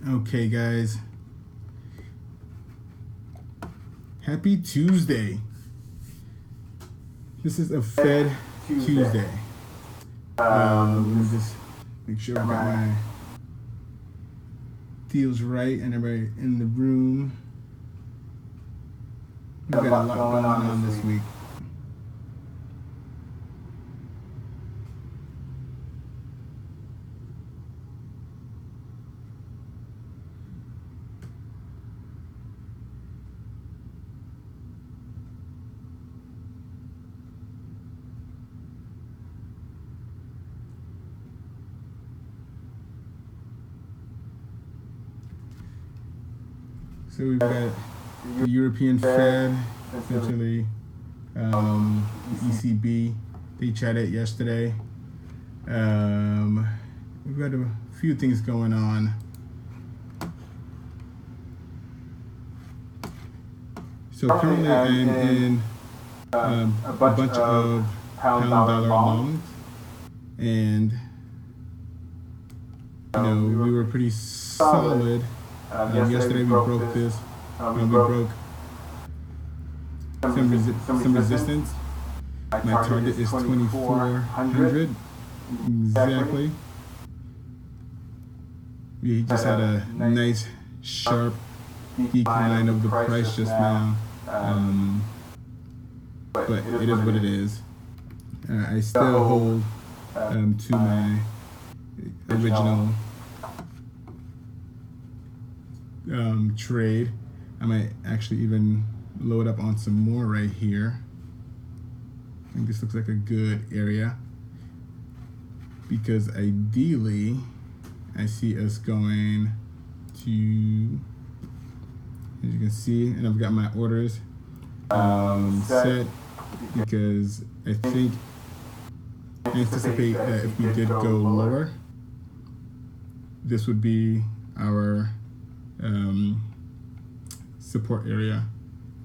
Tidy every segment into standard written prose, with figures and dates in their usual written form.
Okay, guys. Happy Tuesday. This is a Fed Tuesday. Let me just make sure I got my deals right and everybody in the room. We've got a lot going on this week. So we've got the European Fed, essentially the ECB. They chatted yesterday. We've got a few things going on. So currently I'm in a bunch of pound dollar longs, and we were pretty solid. Yesterday we broke this. We broke some resistance. My target is 2,400 exactly. We just had a nice sharp decline of the price just now, but it is what it is. I still hold to my original trade. I might actually even load up on some more right here. I think this looks like a good area because ideally I see us going to, as you can see, and I've got my orders set because I anticipate that if we did go lower, this would be our support area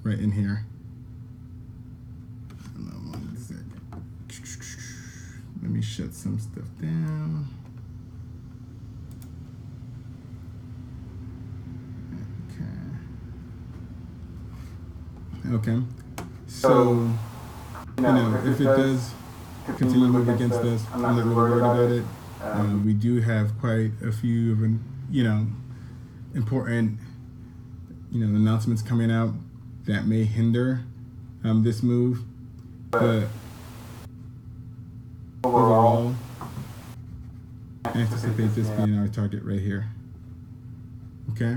right in here. One second. Let me shut some stuff down. Okay. So, if it does continue to move against us, I'm not really worried about it. We do have quite a few of important announcements coming out that may hinder this move, but overall I anticipate this being our target right here. Okay,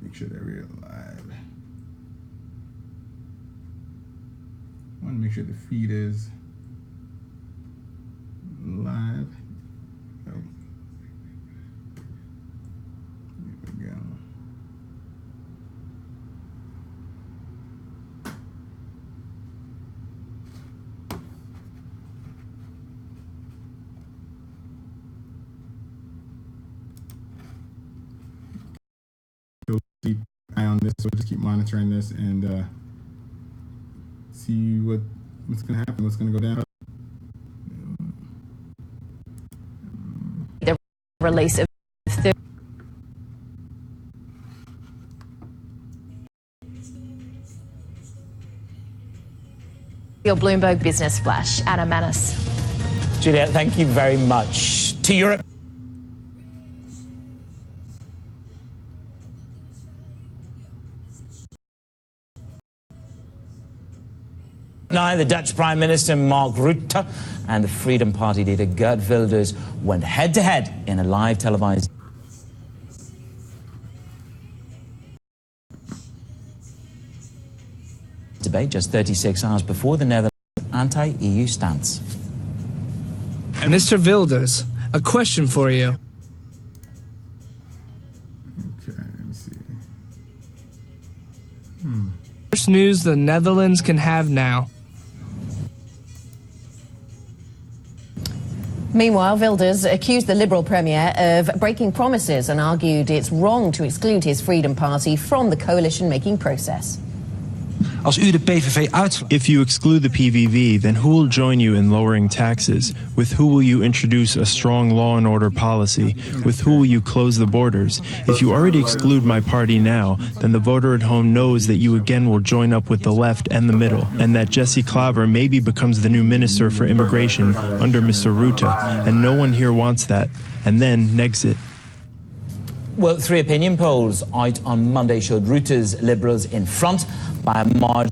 make sure that we're live. I want to make sure the feed is live. Oh. Here we go. So keep an eye on this. We'll just keep monitoring this and see what's going to happen, what's going to go down. The release of your Bloomberg Business Flash, Anna Manis. Juliet, thank you very much. To Europe. Now, the Dutch Prime Minister Mark Rutte and the Freedom Party leader Geert Wilders went head-to-head in a live televised debate just 36 hours before the Netherlands' anti-EU stance. Mr. Wilders, a question for you. Okay, let me see. First news the Netherlands can have now. Meanwhile, Wilders accused the Liberal Premier of breaking promises and argued it's wrong to exclude his Freedom Party from the coalition-making process. Als u de PVV uitslaat. If you exclude the PVV, then who will join you in lowering taxes? With who will you introduce a strong law and order policy? With who will you close the borders? If you already exclude my party now, then the voter at home knows that you again will join up with the left and the middle, and that Jesse Klaver maybe becomes the new Minister for Immigration under Mr. Rutte, and no one here wants that, and then negs it. Well, 3 opinion polls out on Monday showed Rutte's Liberals in front by a margin.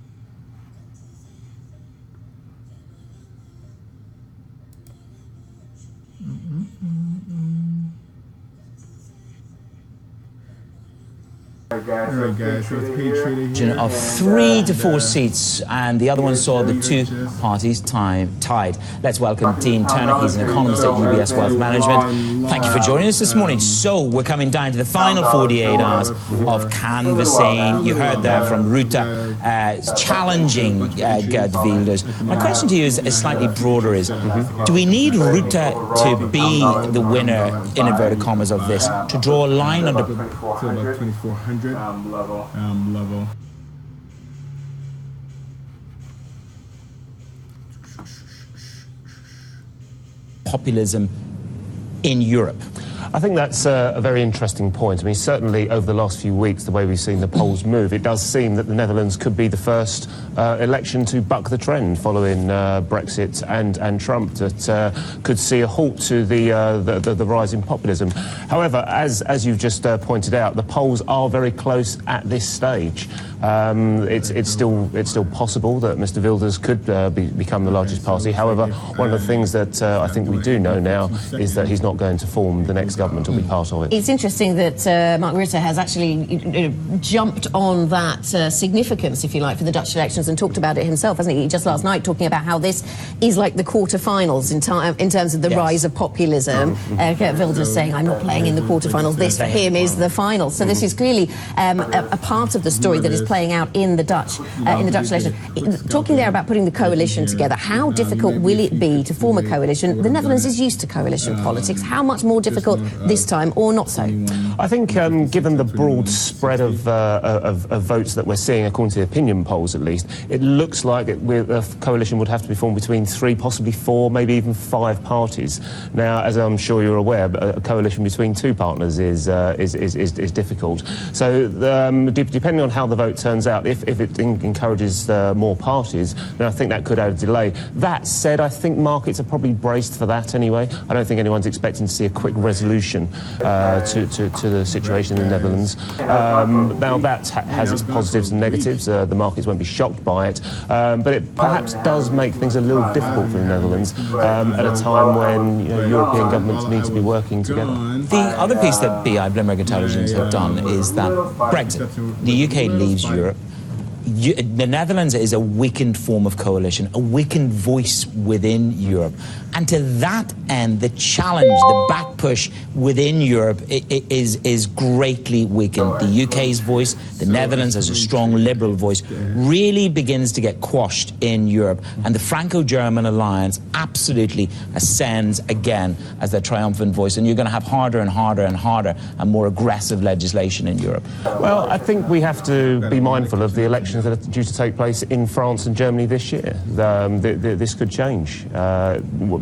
Alright guys, so it's Paidtrader here. Of 3 to 4 seats, and the other one saw the 2 parties tied. Let's welcome Dean Turner. He's an economist at UBS Wealth Management. Thank you for joining us this morning. So we're coming down to the final 48 hours of canvassing. You heard there from Rutte challenging Gerd Wilders. My question to you is slightly broader: do we need Rutte to be the winner, in inverted commas, of this, to draw a line under? To about 2400 level. Populism in Europe. I think that's a very interesting point. I mean, certainly over the last few weeks, the way we've seen the polls move, it does seem that the Netherlands could be the first election to buck the trend following Brexit and Trump, that could see a halt to the rise in populism. However, as you've just pointed out, the polls are very close at this stage. It's still possible that Mr. Wilders could become the largest party. However, one of the things that I think we do know now is that he's not going to form the next government or be part of it. It's interesting that Mark Rutte has actually jumped on that significance, if you like, for the Dutch elections and talked about it himself, hasn't he? Just last night, talking about how this is like the quarterfinals in terms of the rise of populism. Wilders saying, "I'm not playing in the quarterfinals. This for him is the final." So this is clearly a part of the story that is playing out in the Dutch election. Talking there about putting the coalition together, how difficult will it be to form a coalition? The Netherlands is used to coalition politics. How much more difficult this time, or not so? I think, given the broad spread of votes that we're seeing, according to the opinion polls at least, it looks like a coalition would have to be formed between 3, possibly 4, maybe even 5 parties. Now, as I'm sure you're aware, a coalition between 2 partners is difficult. So, depending on how the vote turns out, if it encourages more parties, then I think that could add a delay. That said, I think markets are probably braced for that anyway. I don't think anyone's expecting to see a quick resolution to the situation in the Netherlands. Now that has its positives and negatives. The markets won't be shocked by it, but it perhaps does make things a little difficult for the Netherlands at a time when European governments need to be working together. The other piece that BI Bloomberg Intelligence have done is that Brexit, the UK leaves Europe. The Netherlands is a weakened form of coalition, a weakened voice within Europe. And to that end, the challenge, the back push within Europe is greatly weakened. The UK's voice, the Netherlands as a strong liberal voice, really begins to get quashed in Europe. And the Franco-German alliance absolutely ascends again as their triumphant voice. And you're going to have harder and harder and harder and more aggressive legislation in Europe. Well, I think we have to be mindful of the elections that are due to take place in France and Germany this year. This could change.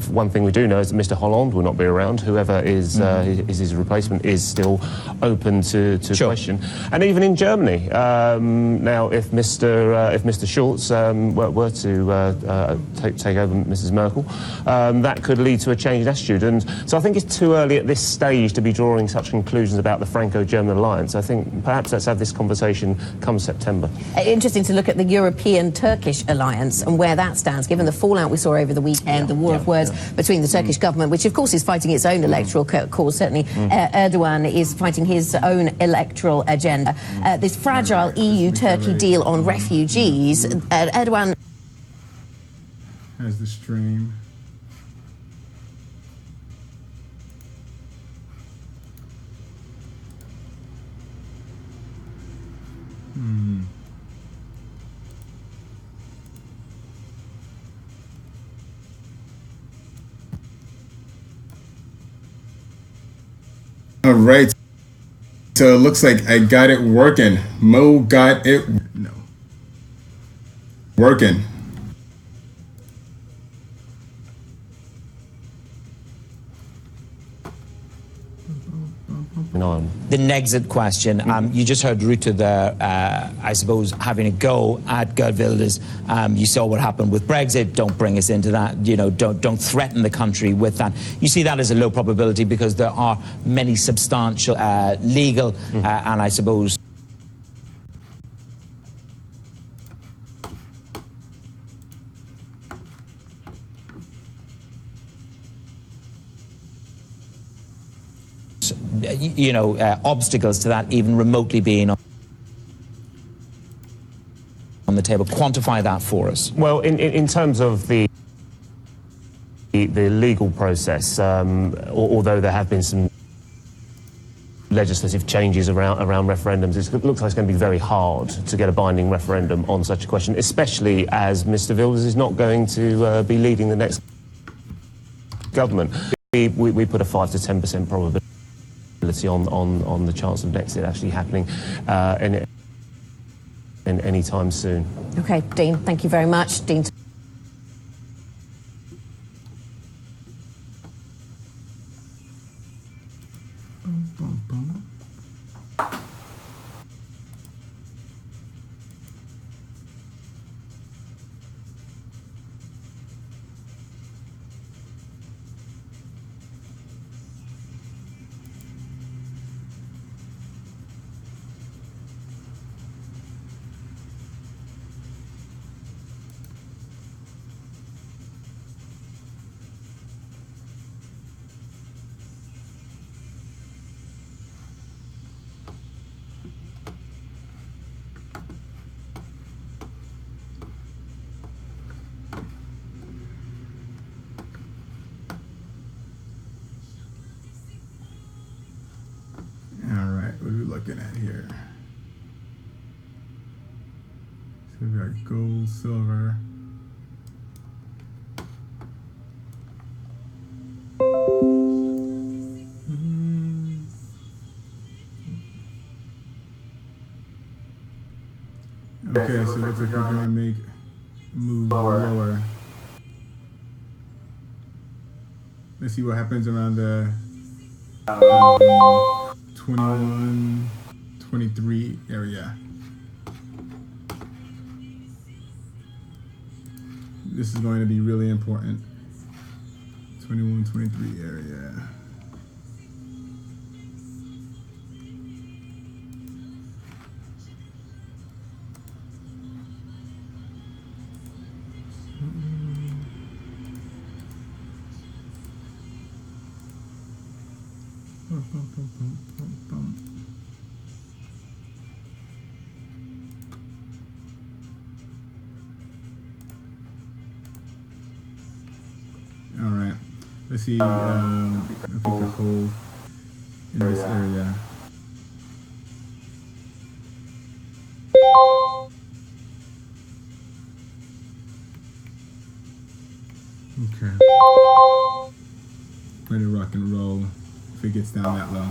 One thing we do know is that Mr. Hollande will not be around. Whoever is his replacement is still open to question. And even in Germany, now if Mr. Schulz were to take over Mrs. Merkel, that could lead to a change in attitude. And so I think it's too early at this stage to be drawing such conclusions about the Franco-German alliance. I think perhaps let's have this conversation come September. Interesting to look at the European-Turkish alliance and where that stands, given the fallout we saw over the weekend, the war of words between the Turkish government, which of course is fighting its own electoral cause. Certainly Erdogan is fighting his own electoral agenda. This fragile EU-Turkey deal on refugees, Erdogan has the stream. All right. So it looks like I got it working. Mo got it working. The exit question. You just heard Ruta there, I suppose, having a go at Geert Wilders. You saw what happened with Brexit. Don't bring us into that. You know, don't threaten the country with that. You see that as a low probability because there are many substantial legal and I suppose obstacles to that even remotely being on the table. Quantify that for us. Well, in terms of the legal process, although there have been some legislative changes around referendums, it looks like it's going to be very hard to get a binding referendum on such a question, especially as Mr. Wilders is not going to be leading the next government. We put a 5 to 10% probability on the chance of Brexit actually happening in any time soon. Okay, Dean, thank you very much. Dean. What are we looking at here? So we got gold, silver. Okay, so it looks like we're gonna move lower. Let's see what happens around the 21, 23 area. This is going to be really important. 21, 23 area. All right, let's see. I think the whole in this area. Okay. Ready to rock and roll if it gets down that low.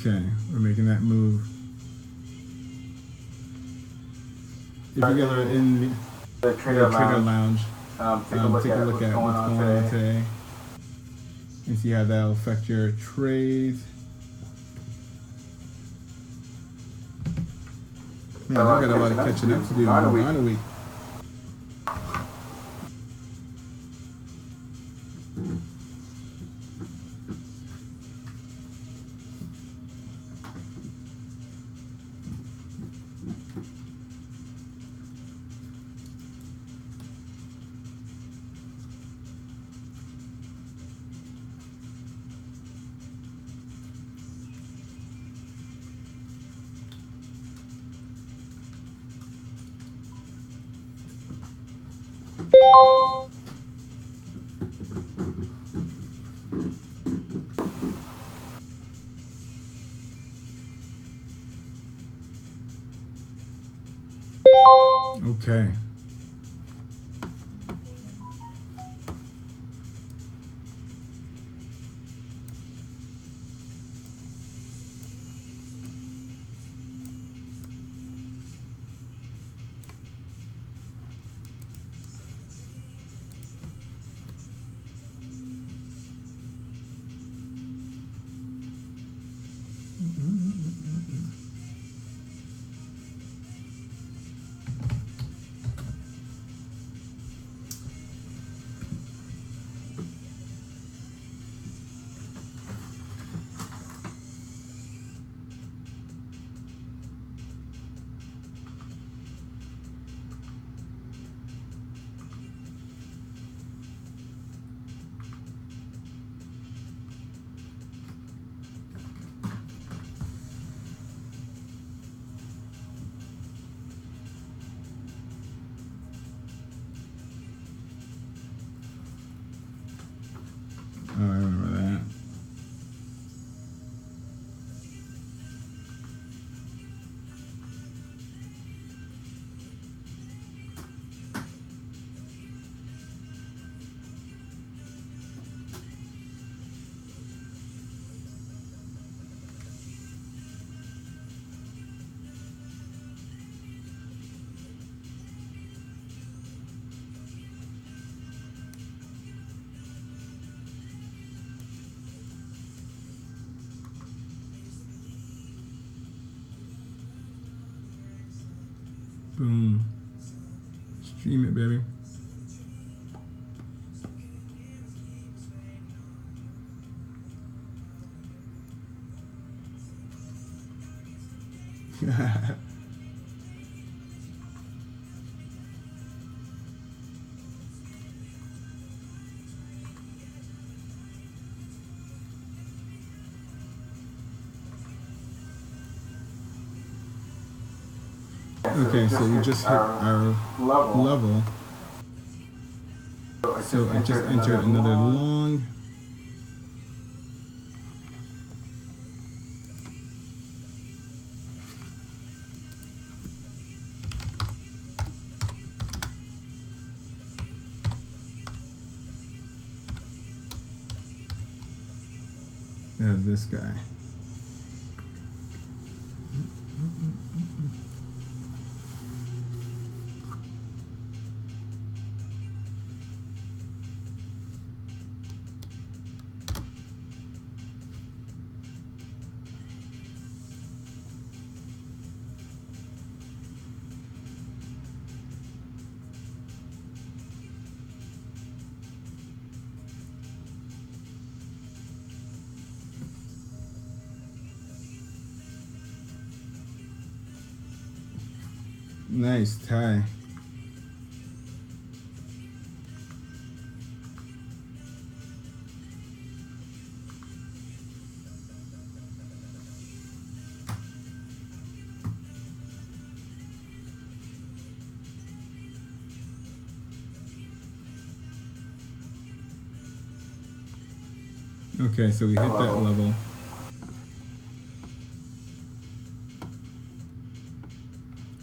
Okay, we're making that move. If you guys are in the trader lounge, take a look at what's going on today and see how that'll affect your trades. Man, I got a lot of catching up to do on a week. Okay. Oh, I remember that. Boom. Stream it, baby. Okay, so we just hit our level. So I just entered another long. There's this guy. Nice tie. Okay, so we hit that level.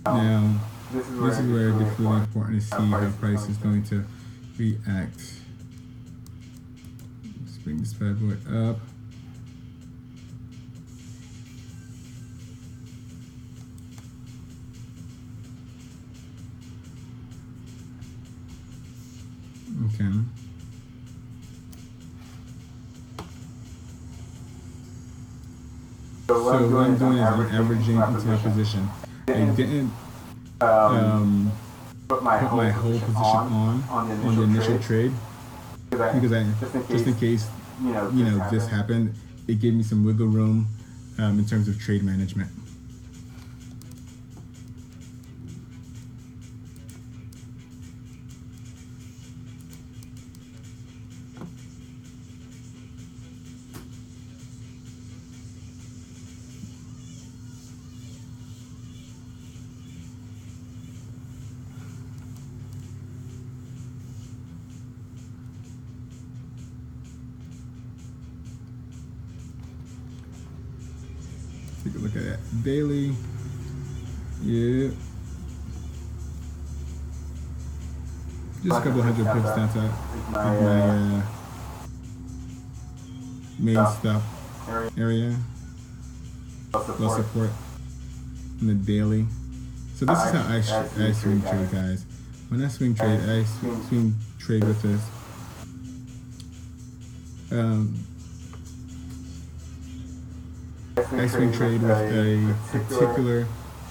Now, this is where it gets really important to see how price is going to react. Let's bring this bad boy up. Okay. So what I'm doing is I'm averaging into my position. I didn't put my whole position on the initial trade because I just in case this happened, it gave me some wiggle room in terms of trade management. Take a look at that daily. Yeah. Just a couple hundred pips down to my main stop area. Low support in the daily. So this is how I swing trade, guys. When I swing trade, I swing trade with this. I swing trade with a particular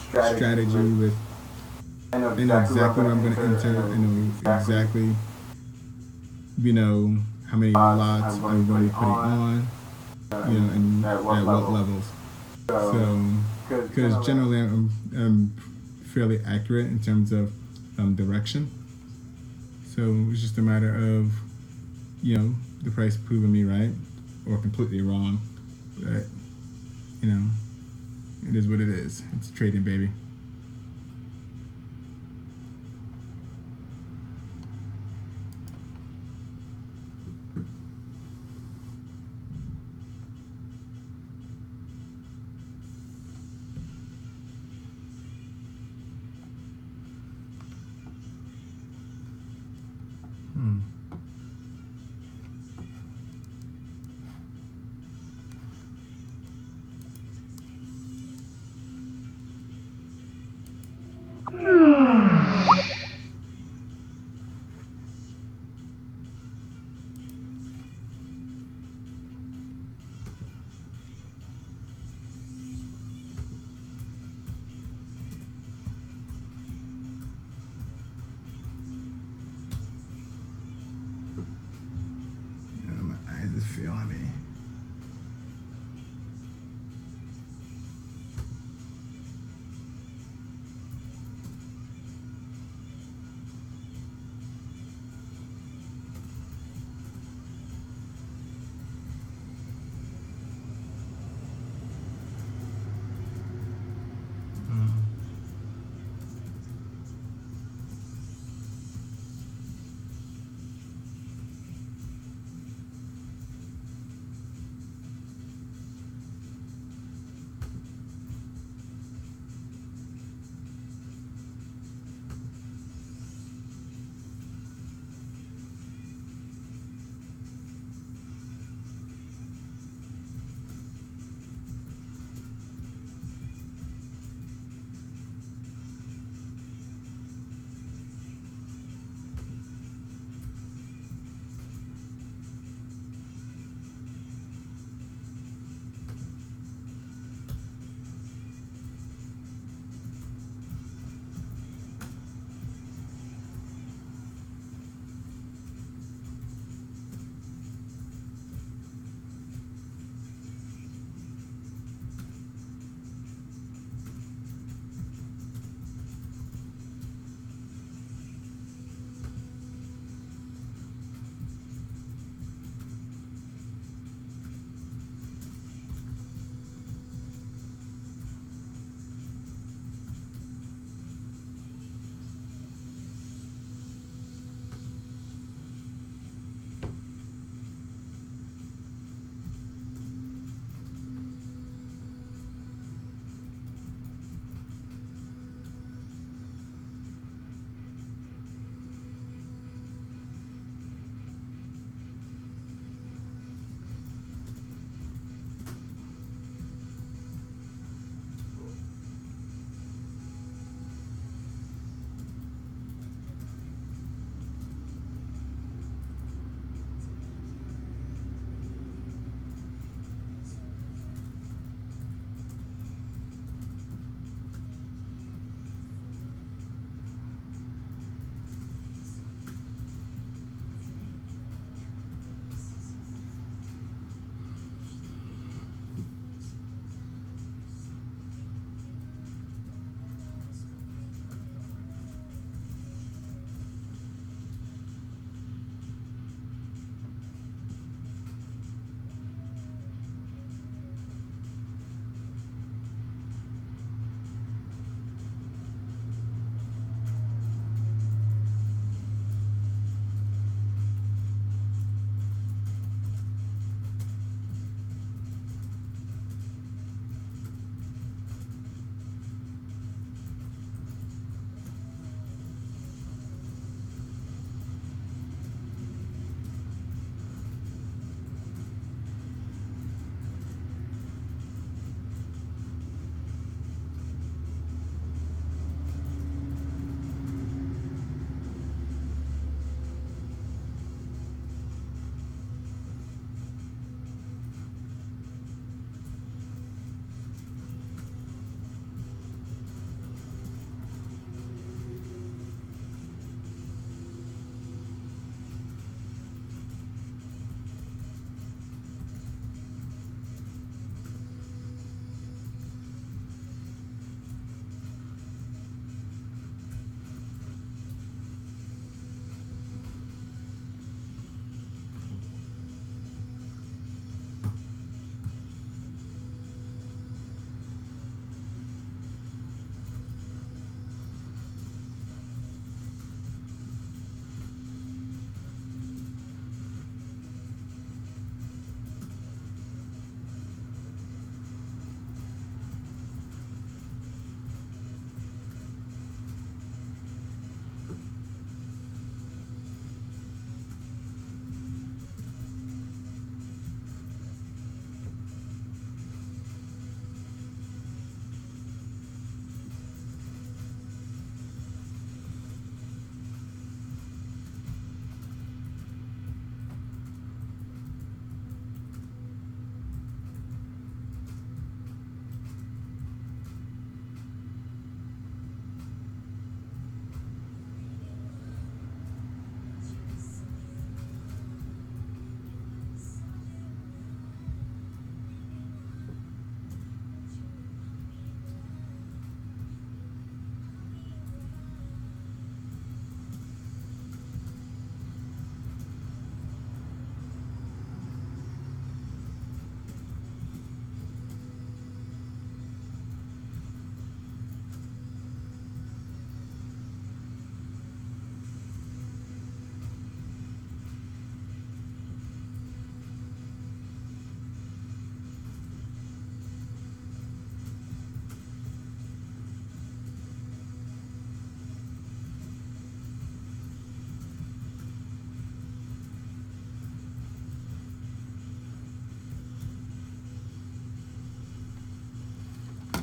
strategy with, I know exactly where I'm going to enter, I know exactly, how many lots I'm going to be putting on, and at what levels. So, because generally I'm fairly accurate in terms of direction. So it's just a matter of, the price proving me right or completely wrong. But, it is what it is. It's trading, baby.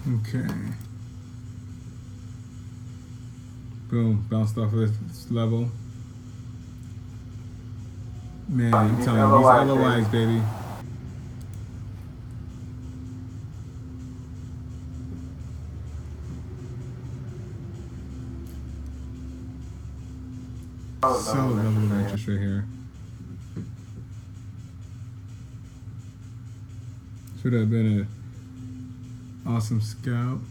Okay. Boom, bounced off of this level. Man, I'm telling you, these LOIs, baby. So double of interest right here. Should have been an awesome scalp.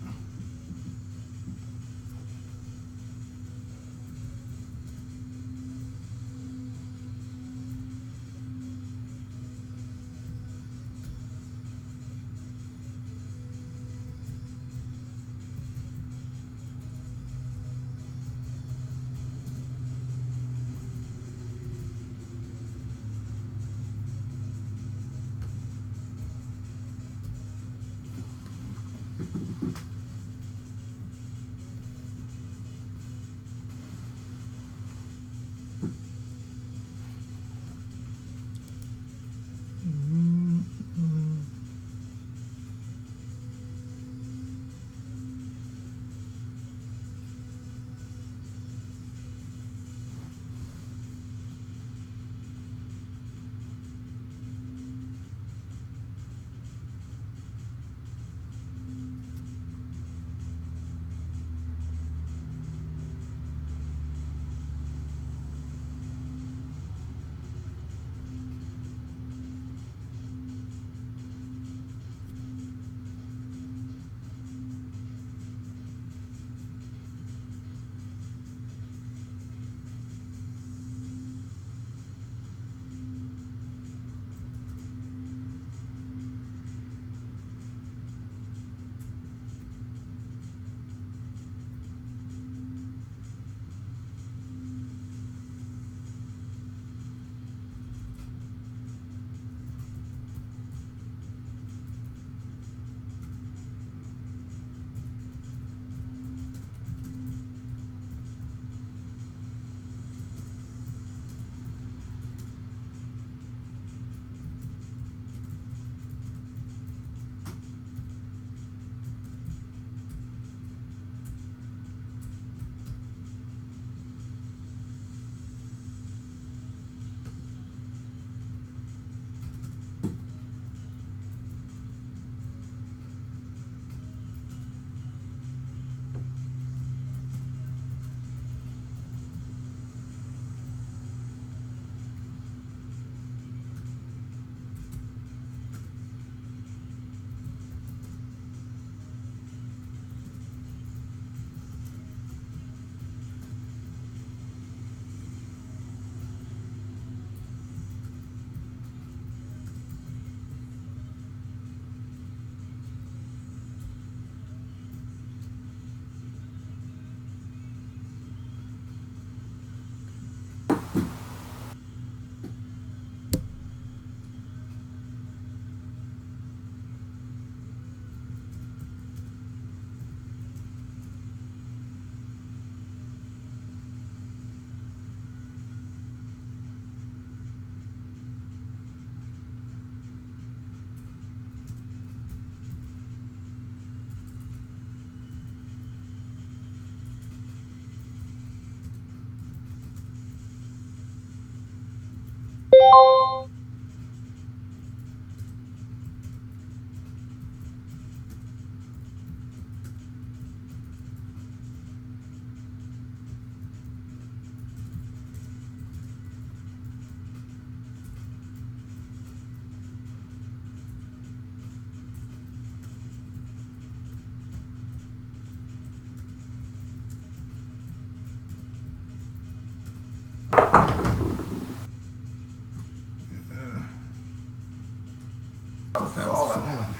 That was fun.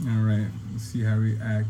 All right, let's see how we act.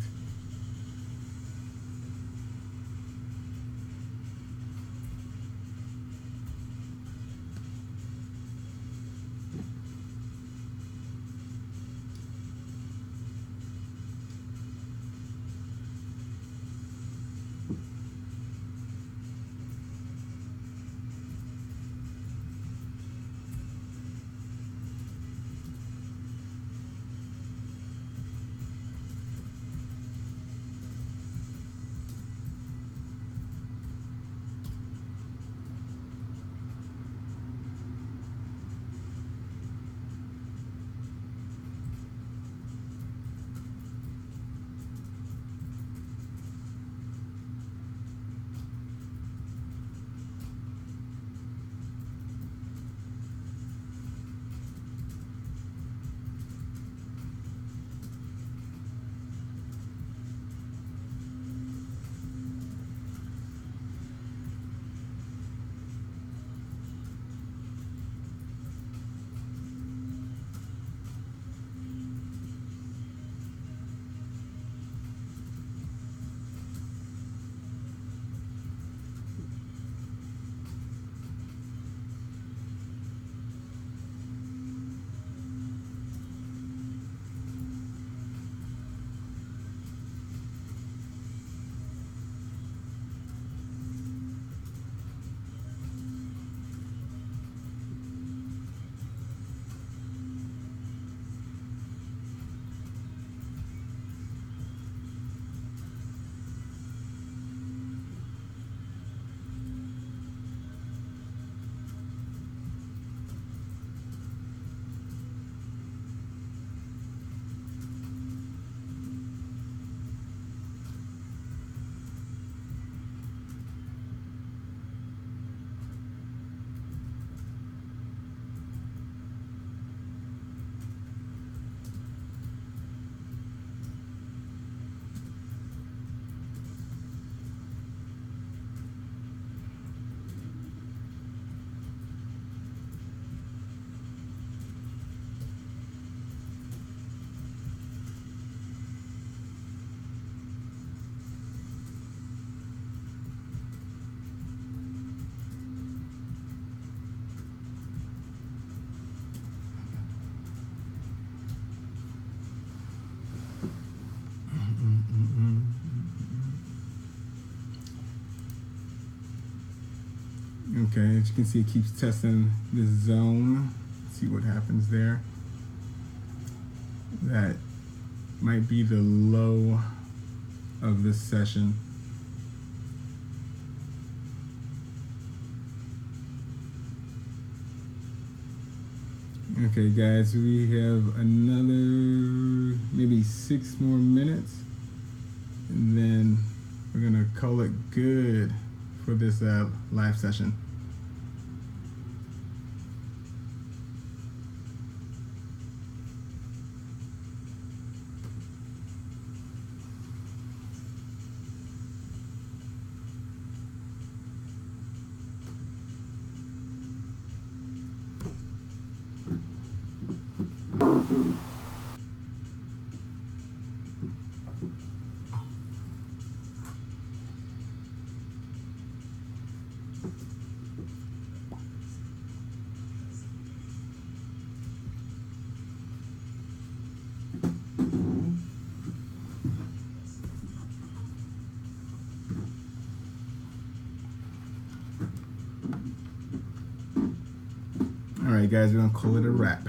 Okay, as you can see, it keeps testing this zone. See what happens there. That might be the low of this session. Okay, guys, we have another maybe 6 more minutes, and then we're gonna call it good for this live session. All right, guys, we're gonna call it a wrap.